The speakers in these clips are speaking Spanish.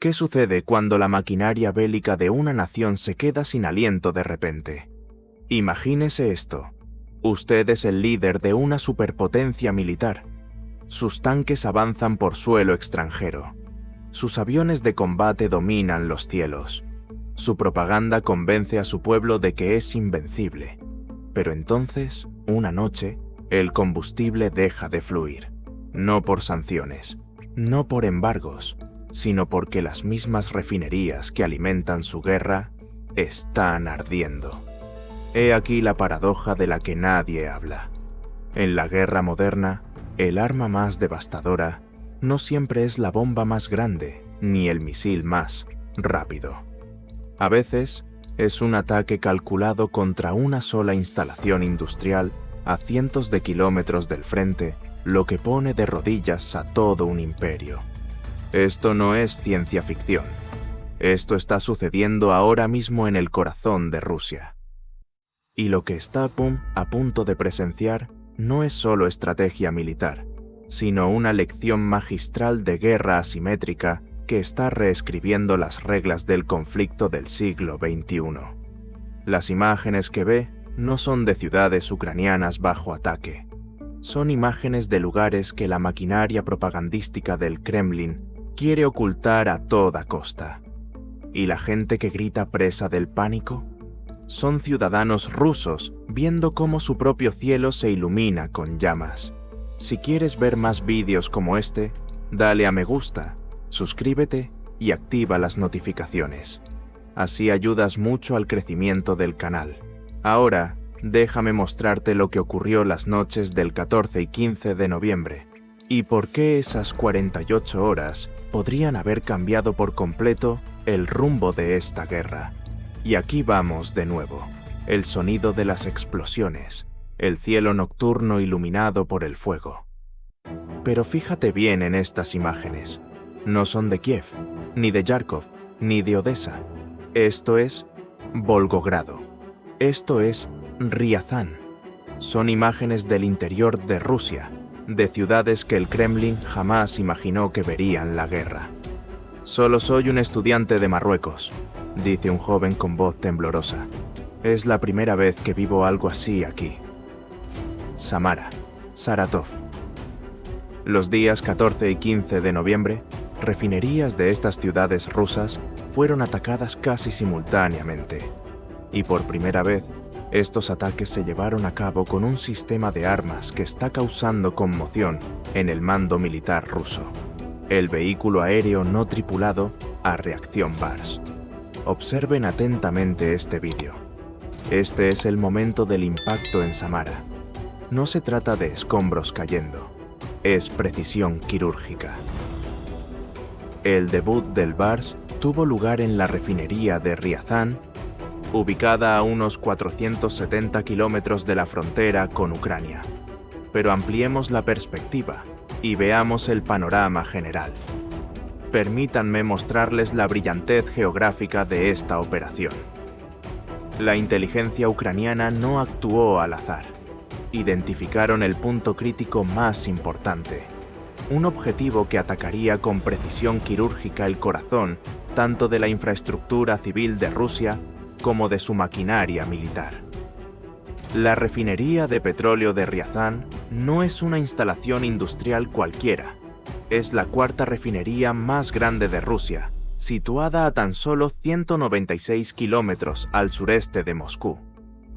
¿Qué sucede cuando la maquinaria bélica de una nación se queda sin aliento de repente? Imagínese esto. Usted es el líder de una superpotencia militar. Sus tanques avanzan por suelo extranjero. Sus aviones de combate dominan los cielos. Su propaganda convence a su pueblo de que es invencible. Pero entonces, una noche, el combustible deja de fluir. No por sanciones, no por embargos, sino porque las mismas refinerías que alimentan su guerra están ardiendo. He aquí la paradoja de la que nadie habla. En la guerra moderna, el arma más devastadora no siempre es la bomba más grande ni el misil más rápido. A veces, es un ataque calculado contra una sola instalación industrial a cientos de kilómetros del frente, lo que pone de rodillas a todo un imperio. Esto no es ciencia ficción. Esto está sucediendo ahora mismo en el corazón de Rusia. Y lo que está a punto de presenciar no es solo estrategia militar, sino una lección magistral de guerra asimétrica que está reescribiendo las reglas del conflicto del siglo XXI. Las imágenes que ve no son de ciudades ucranianas bajo ataque. Son imágenes de lugares que la maquinaria propagandística del Kremlin quiere ocultar a toda costa. ¿Y la gente que grita presa del pánico? Son ciudadanos rusos viendo cómo su propio cielo se ilumina con llamas. Si quieres ver más vídeos como este, dale a me gusta, suscríbete y activa las notificaciones. Así ayudas mucho al crecimiento del canal. Ahora, déjame mostrarte lo que ocurrió las noches del 14 y 15 de noviembre y por qué esas 48 horas podrían haber cambiado por completo el rumbo de esta guerra. Y aquí vamos de nuevo. El sonido de las explosiones, el cielo nocturno iluminado por el fuego. Pero fíjate bien en estas imágenes. No son de Kiev, ni de Yarkov, ni de Odessa. Esto es Volgogrado. Esto es Riazán. Son imágenes del interior de Rusia, de ciudades que el Kremlin jamás imaginó que verían la guerra. Solo soy un estudiante de Marruecos, dice un joven con voz temblorosa. Es la primera vez que vivo algo así aquí. Samara, Saratov. Los días 14 y 15 de noviembre, refinerías de estas ciudades rusas fueron atacadas casi simultáneamente. Y por primera vez, estos ataques se llevaron a cabo con un sistema de armas que está causando conmoción en el mando militar ruso. El vehículo aéreo no tripulado a reacción BARS. Observen atentamente este vídeo. Este es el momento del impacto en Samara. No se trata de escombros cayendo, es precisión quirúrgica. El debut del BARS tuvo lugar en la refinería de Riazán, ubicada a unos 470 kilómetros de la frontera con Ucrania. Pero ampliemos la perspectiva y veamos el panorama general. Permítanme mostrarles la brillantez geográfica de esta operación. La inteligencia ucraniana no actuó al azar. Identificaron el punto crítico más importante, un objetivo que atacaría con precisión quirúrgica el corazón tanto de la infraestructura civil de Rusia como de su maquinaria militar. La refinería de petróleo de Riazán no es una instalación industrial cualquiera. Es la cuarta refinería más grande de Rusia, situada a tan solo 196 kilómetros al sureste de Moscú.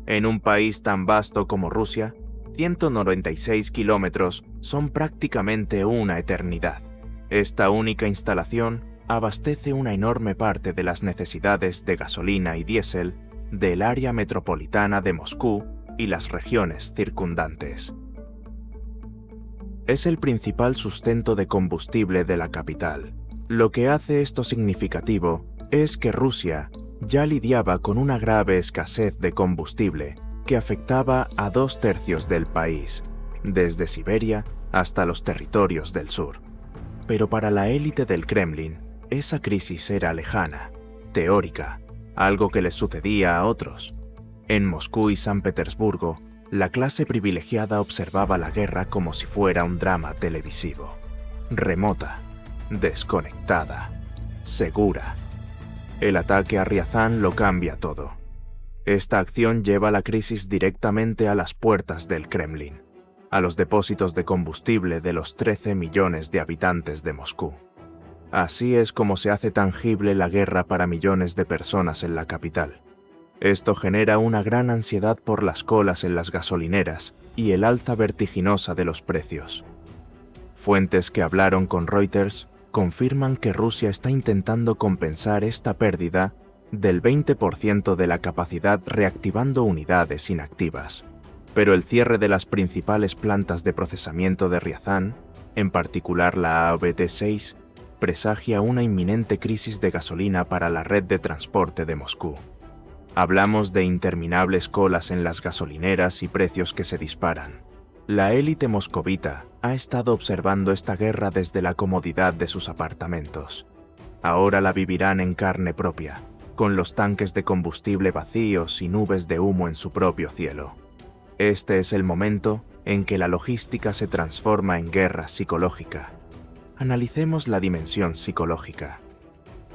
En un país tan vasto como Rusia, 196 kilómetros son prácticamente una eternidad. Esta única instalación abastece una enorme parte de las necesidades de gasolina y diésel del área metropolitana de Moscú y las regiones circundantes. Es el principal sustento de combustible de la capital. Lo que hace esto significativo es que Rusia ya lidiaba con una grave escasez de combustible que afectaba a 2/3 del país, desde Siberia hasta los territorios del sur. Pero para la élite del Kremlin, esa crisis era lejana, teórica, algo que les sucedía a otros. En Moscú y San Petersburgo, la clase privilegiada observaba la guerra como si fuera un drama televisivo, remota, desconectada. segura. El ataque a Riazán lo cambia todo. Esta acción lleva la crisis directamente a las puertas del Kremlin, a los depósitos de combustible de los 13 millones de habitantes de Moscú. Así es como se hace tangible la guerra para millones de personas en la capital. Esto genera una gran ansiedad por las colas en las gasolineras y el alza vertiginosa de los precios. Fuentes que hablaron con Reuters confirman que Rusia está intentando compensar esta pérdida del 20% de la capacidad reactivando unidades inactivas. Pero el cierre de las principales plantas de procesamiento de Riazán, en particular la ABT6, presagia una inminente crisis de gasolina para la red de transporte de Moscú. Hablamos de interminables colas en las gasolineras y precios que se disparan. La élite moscovita ha estado observando esta guerra desde la comodidad de sus apartamentos. Ahora la vivirán en carne propia, con los tanques de combustible vacíos y nubes de humo en su propio cielo. Este es el momento en que la logística se transforma en guerra psicológica. Analicemos la dimensión psicológica.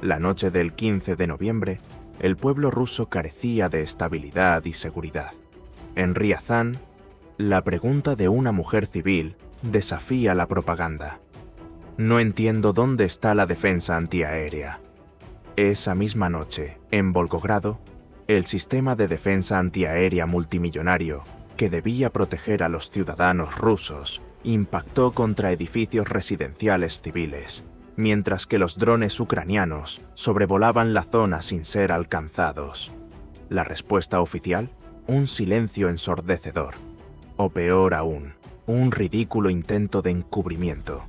La noche del 15 de noviembre, el pueblo ruso carecía de estabilidad y seguridad. En Riazán, la pregunta de una mujer civil desafía la propaganda. No entiendo dónde está la defensa antiaérea. Esa misma noche, en Volgogrado, el sistema de defensa antiaérea multimillonario, que debía proteger a los ciudadanos rusos, impactó contra edificios residenciales civiles, mientras que los drones ucranianos sobrevolaban la zona sin ser alcanzados. La respuesta oficial: un silencio ensordecedor. O peor aún, un ridículo intento de encubrimiento.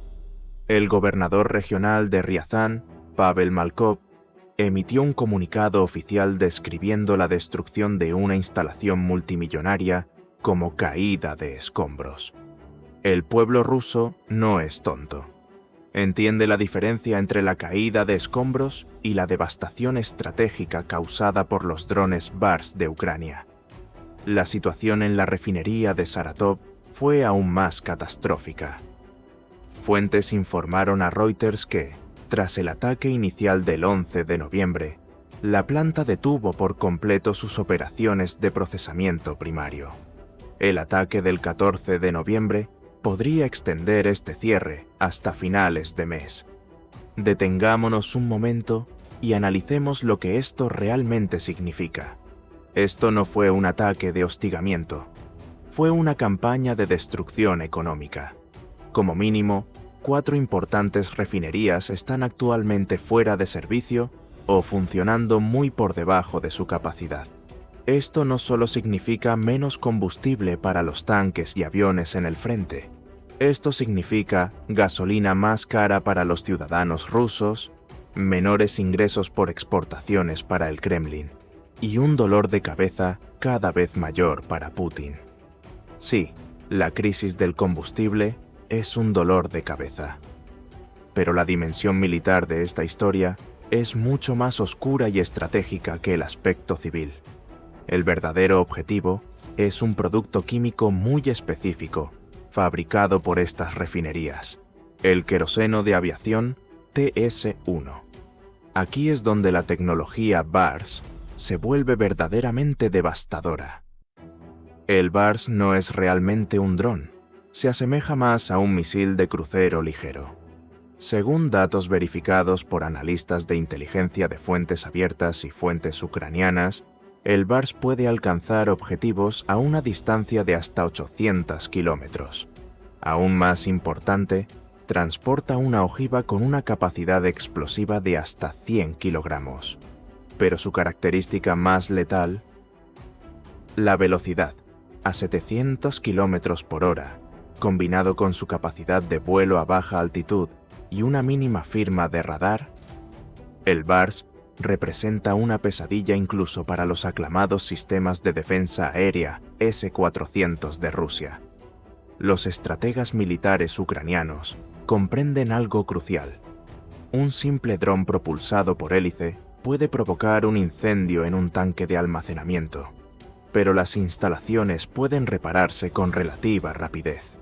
El gobernador regional de Riazán, Pavel Malkov, emitió un comunicado oficial describiendo la destrucción de una instalación multimillonaria como caída de escombros. El pueblo ruso no es tonto. Entiende la diferencia entre la caída de escombros y la devastación estratégica causada por los drones Bars de Ucrania. La situación en la refinería de Saratov fue aún más catastrófica. Fuentes informaron a Reuters que, tras el ataque inicial del 11 de noviembre, la planta detuvo por completo sus operaciones de procesamiento primario. El ataque del 14 de noviembre podría extender este cierre hasta finales de mes. Detengámonos un momento y analicemos lo que esto realmente significa. Esto no fue un ataque de hostigamiento, fue una campaña de destrucción económica. Como mínimo, 4 importantes refinerías están actualmente fuera de servicio o funcionando muy por debajo de su capacidad. Esto no solo significa menos combustible para los tanques y aviones en el frente. Esto significa gasolina más cara para los ciudadanos rusos, menores ingresos por exportaciones para el Kremlin y un dolor de cabeza cada vez mayor para Putin. Sí, la crisis del combustible es un dolor de cabeza. Pero la dimensión militar de esta historia es mucho más oscura y estratégica que el aspecto civil. El verdadero objetivo es un producto químico muy específico, fabricado por estas refinerías, el queroseno de aviación TS-1. Aquí es donde la tecnología BARS se vuelve verdaderamente devastadora. El BARS no es realmente un dron, se asemeja más a un misil de crucero ligero. Según datos verificados por analistas de inteligencia de fuentes abiertas y fuentes ucranianas, el BARS puede alcanzar objetivos a una distancia de hasta 800 kilómetros. Aún más importante, transporta una ojiva con una capacidad explosiva de hasta 100 kilogramos. Pero su característica más letal: la velocidad, a 700 kilómetros por hora, combinado con su capacidad de vuelo a baja altitud y una mínima firma de radar. El BARS representa una pesadilla incluso para los aclamados sistemas de defensa aérea S-400 de Rusia. Los estrategas militares ucranianos comprenden algo crucial. Un simple dron propulsado por hélice puede provocar un incendio en un tanque de almacenamiento, pero las instalaciones pueden repararse con relativa rapidez.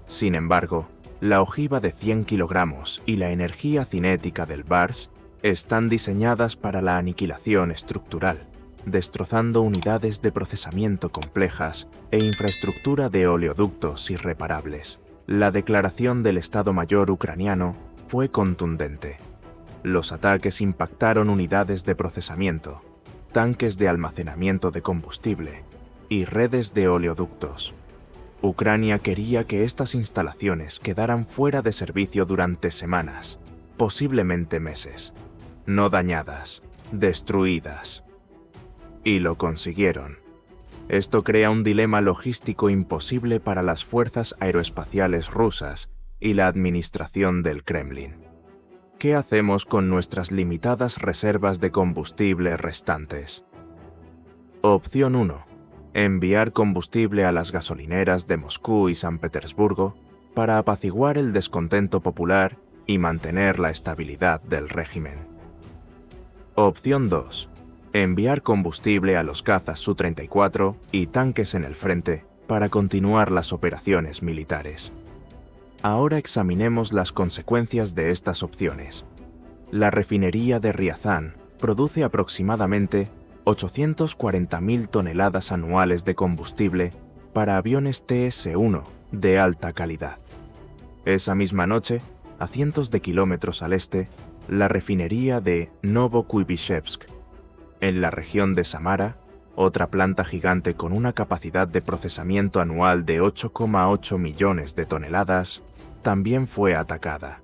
Sin embargo, la ojiva de 100 kilogramos y la energía cinética del BARS Están diseñadas para la aniquilación estructural, destrozando unidades de procesamiento complejas e infraestructura de oleoductos irreparables. La declaración del Estado Mayor ucraniano fue contundente. Los ataques impactaron unidades de procesamiento, tanques de almacenamiento de combustible y redes de oleoductos. Ucrania quería que estas instalaciones quedaran fuera de servicio durante semanas, posiblemente meses. No dañadas, destruidas. Y lo consiguieron. Esto crea un dilema logístico imposible para las fuerzas aeroespaciales rusas y la administración del Kremlin. ¿Qué hacemos con nuestras limitadas reservas de combustible restantes? Opción 1. Enviar combustible a las gasolineras de Moscú y San Petersburgo para apaciguar el descontento popular y mantener la estabilidad del régimen. Opción 2. Enviar combustible a los cazas Su-34 y tanques en el frente para continuar las operaciones militares. Ahora examinemos las consecuencias de estas opciones. La refinería de Riazán produce aproximadamente 840.000 toneladas anuales de combustible para aviones TS-1 de alta calidad. Esa misma noche, a cientos de kilómetros al este, la refinería de Novokuybishevsk, en la región de Samara, otra planta gigante con una capacidad de procesamiento anual de 8,8 millones de toneladas, también fue atacada.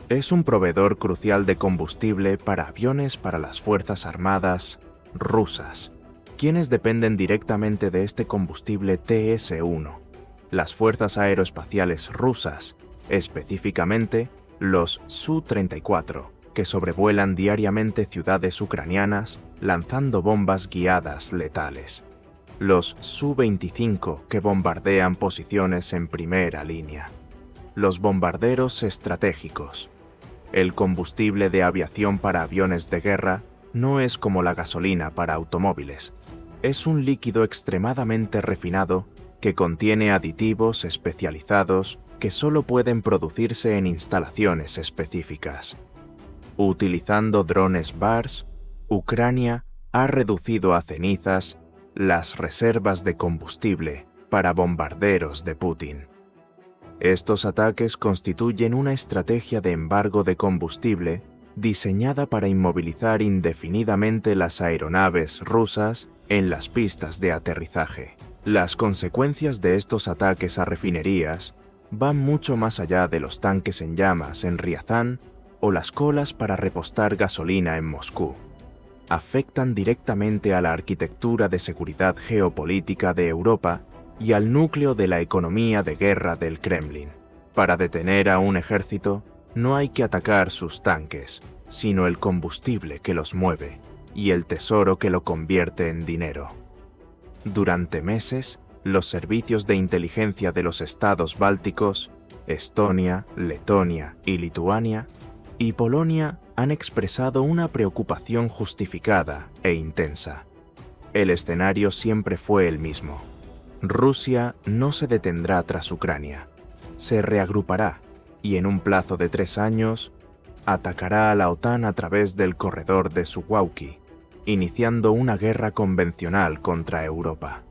Es un proveedor crucial de combustible para aviones para las Fuerzas Armadas rusas, quienes dependen directamente de este combustible TS-1. Las fuerzas aeroespaciales rusas, específicamente los Su-34, que sobrevuelan diariamente ciudades ucranianas lanzando bombas guiadas letales. Los Su-25, que bombardean posiciones en primera línea. Los bombarderos estratégicos. El combustible de aviación para aviones de guerra no es como la gasolina para automóviles. Es un líquido extremadamente refinado que contiene aditivos especializados que solo pueden producirse en instalaciones específicas. Utilizando drones BARS, Ucrania ha reducido a cenizas las reservas de combustible para bombarderos de Putin. Estos ataques constituyen una estrategia de embargo de combustible diseñada para inmovilizar indefinidamente las aeronaves rusas en las pistas de aterrizaje. Las consecuencias de estos ataques a refinerías van mucho más allá de los tanques en llamas en Riazán o las colas para repostar gasolina en Moscú. Afectan directamente a la arquitectura de seguridad geopolítica de Europa y al núcleo de la economía de guerra del Kremlin. Para detener a un ejército, no hay que atacar sus tanques, sino el combustible que los mueve y el tesoro que lo convierte en dinero. Durante meses, los servicios de inteligencia de los estados bálticos, Estonia, Letonia y Lituania, y Polonia han expresado una preocupación justificada e intensa. El escenario siempre fue el mismo. Rusia no se detendrá tras Ucrania. Se reagrupará y en un plazo de 3 años atacará a la OTAN a través del corredor de Suwałki, iniciando una guerra convencional contra Europa.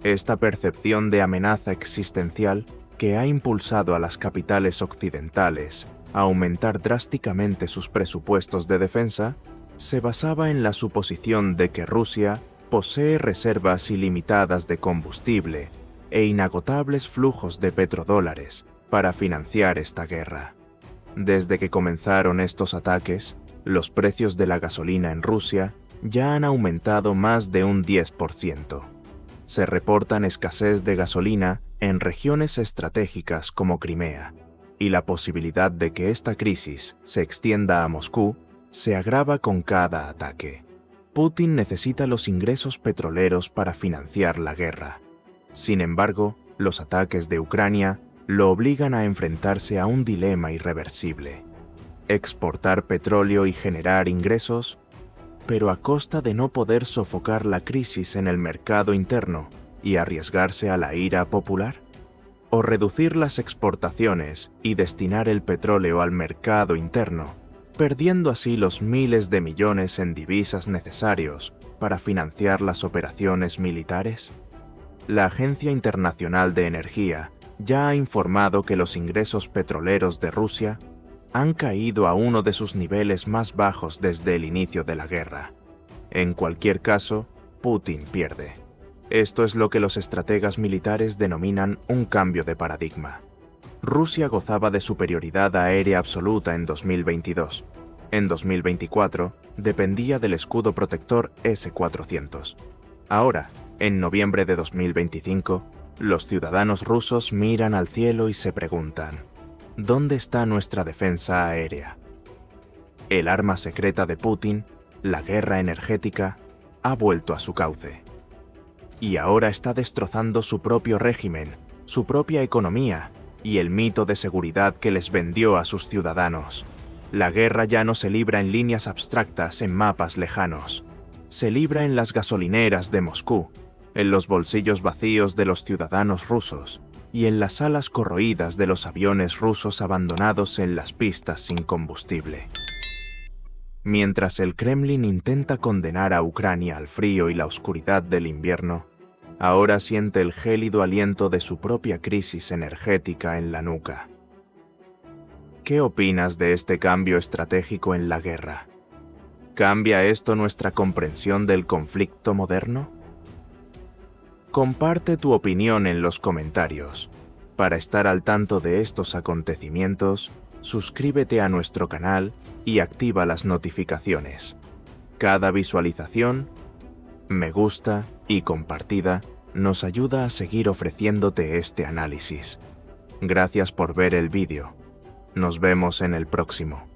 Esta percepción de amenaza existencial que ha impulsado a las capitales occidentales a aumentar drásticamente sus presupuestos de defensa se basaba en la suposición de que Rusia posee reservas ilimitadas de combustible e inagotables flujos de petrodólares para financiar esta guerra. Desde que comenzaron estos ataques, los precios de la gasolina en Rusia ya han aumentado más de un 10%. Se reportan escasez de gasolina en regiones estratégicas como Crimea, y la posibilidad de que esta crisis se extienda a Moscú se agrava con cada ataque. Putin necesita los ingresos petroleros para financiar la guerra. Sin embargo, los ataques de Ucrania lo obligan a enfrentarse a un dilema irreversible: exportar petróleo y generar ingresos, pero a costa de no poder sofocar la crisis en el mercado interno y arriesgarse a la ira popular, o reducir las exportaciones y destinar el petróleo al mercado interno, perdiendo así los miles de millones en divisas necesarios para financiar las operaciones militares? La Agencia Internacional de Energía ya ha informado que los ingresos petroleros de Rusia han caído a uno de sus niveles más bajos desde el inicio de la guerra. En cualquier caso, Putin pierde. Esto es lo que los estrategas militares denominan un cambio de paradigma. Rusia gozaba de superioridad aérea absoluta en 2022. En 2024, dependía del escudo protector S-400. Ahora, en noviembre de 2025, los ciudadanos rusos miran al cielo y se preguntan: ¿dónde está nuestra defensa aérea? El arma secreta de Putin, la guerra energética, ha vuelto a su cauce. Y ahora está destrozando su propio régimen, su propia economía y el mito de seguridad que les vendió a sus ciudadanos. La guerra ya no se libra en líneas abstractas en mapas lejanos. Se libra en las gasolineras de Moscú, en los bolsillos vacíos de los ciudadanos rusos y en las alas corroídas de los aviones rusos abandonados en las pistas sin combustible. Mientras el Kremlin intenta condenar a Ucrania al frío y la oscuridad del invierno, ahora siente el gélido aliento de su propia crisis energética en la nuca. ¿Qué opinas de este cambio estratégico en la guerra? ¿Cambia esto nuestra comprensión del conflicto moderno? Comparte tu opinión en los comentarios. Para estar al tanto de estos acontecimientos, suscríbete a nuestro canal y activa las notificaciones. Cada visualización, me gusta y compartida nos ayuda a seguir ofreciéndote este análisis. Gracias por ver el vídeo. Nos vemos en el próximo.